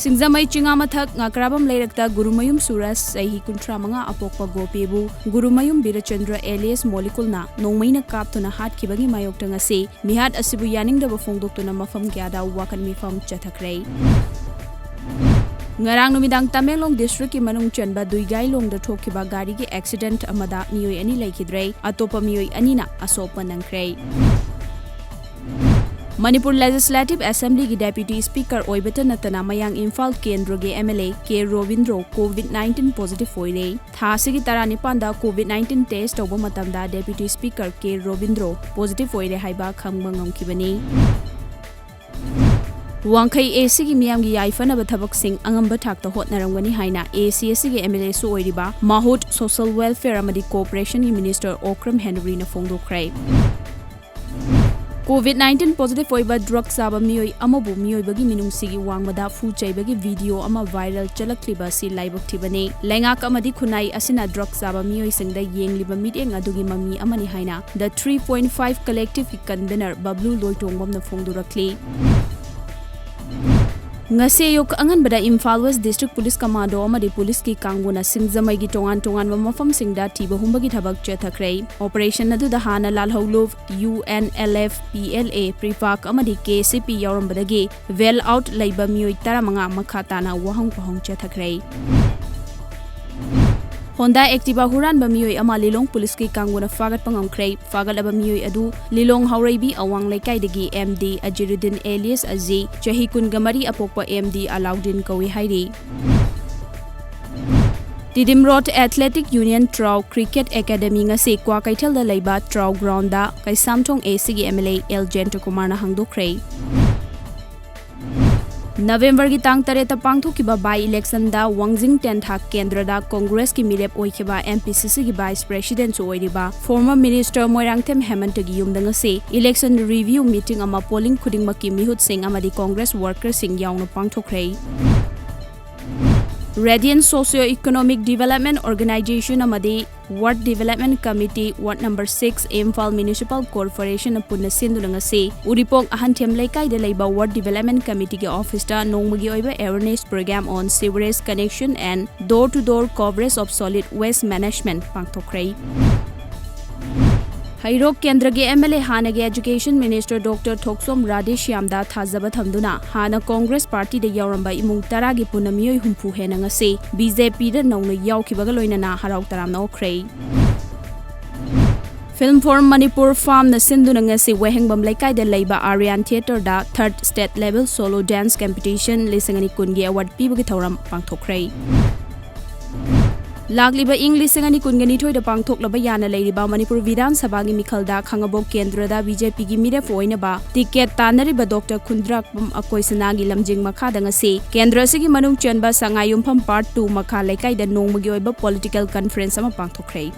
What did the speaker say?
Singzamai Chingamathak Ngakrabam Leirakta Gurumayum Suras Sahi Kuntramanga Apokpa Gopebu Gurumayum Birachandra alias Molekulna Nongmaina Kaptuna Hat Kibagi Mayokta Se Mihat Asibu Yaning the Bafongdoktuna Mafam Gada Wakan Mifam Chatakray Ngarang numidang Tamelong district ki manung chanba duigai long da thokiba gari ki accident amada miyoi ani laikhidre atopa miyoi anina asopa nangkhrei Manipur Legislative Assembly ki Deputy Speaker Oibata Natana Mayang Imphal Kendra ge MLA K Robindro COVID-19 positive hoire thasi ki tarani panda COVID-19 test oba matamda Deputy Speaker K Robindro positive hoire haiba khangba ngamkibani Wangkai AC ki miyam gi yaifana bathabak sing angamba thakta hotnarangani haina ACC gi MLA su oiriba Mahut Social Welfare amadi Cooperation ki Minister Okram Henry na fongdokrai COVID-19 positive oiba drug saba miyoi amabu miyoi bagi minung sigi wangmada fu chaibagi video ama viral chalakliba si laibak thibani lengak amadi khunai asina drug saba miyoi singda yengliba meeting adugi mami amani haina the 3.5 collective ki convener Bablu Loitongwam na fongdurakli Ngase yok angan bada Imphal West District Police Commando amadi police ki kangbuna singzamai gi tongan mafam singda tiba humbagi thabak chethakrei operation adu da hana lalhowlov UNLF PLA Prefak amadi KCP yaurambadagi well out laiba miyoi taramanga makhatana wahang pahong chethakrei Honda Activa Huran Bamioi ama Lilong Police ki kanguna fagat pangamkrei fagat abamioi adu Lilong Haureibi awang laikai dagi MD Ajiruddin alias Azi Chahikun Gamari apokpa MD Alauddin Kawi hairi Didim Road Athletic Union Trau Cricket Academy nga se kwa kaithal da laiba Trau Ground da kai Samthong AC gi MLA L Jento Kumar na hangdokrei November ki tang tareta pangthokiba by election da Wangjing 10 thak kendra da Congress ki mirep oikhiba MPCC ki Vice President so oiriba former Minister Moirangthem Hemant gi yumda ngase election review meeting ama polling khudingma ki mihut sing amadi Congress workers sing yaungna pangthokrei Radiant Socio-Economic Development Organization amadi Ward Development Committee Ward number 6 Imphal Municipal Corporation punna sinduna ngase Uripok ahanthem laikai da laiba Ward Development Committee ki office da nongmagi oiba awareness program on sewerage connection and door-to-door coverage of solid waste management pangthokrei Hairok Kendra ge MLA Hana ge Education Minister Dr. Thoksom Radeshyam da thajaba thamduna Hana Congress Party da yauramba imung tara gi punamiyoi humpu hena ngase BJP da nongna yaukhibaga loinana harau taramna okhrei Film for Manipur Farm na sinduna ngase wehengbam laikai da laiba Aryan Theatre da 3rd State Level Solo Dance Competition lisangani kungi award pibagi thauram pangthokrei Lagliba English singani kungani thoi da pangthok laba yana leiriba Manipur Vidhan Sabha gi mikhalda khangabok kendra da BJP gi mire foina ba ticket tanari ba Dr. Khundrak pam akoisana gi lamjing makha da ngase kendra sigi manung chenba sangayum pham part 2 makha laikai da nongmagi oiba political conference ama pangthokrei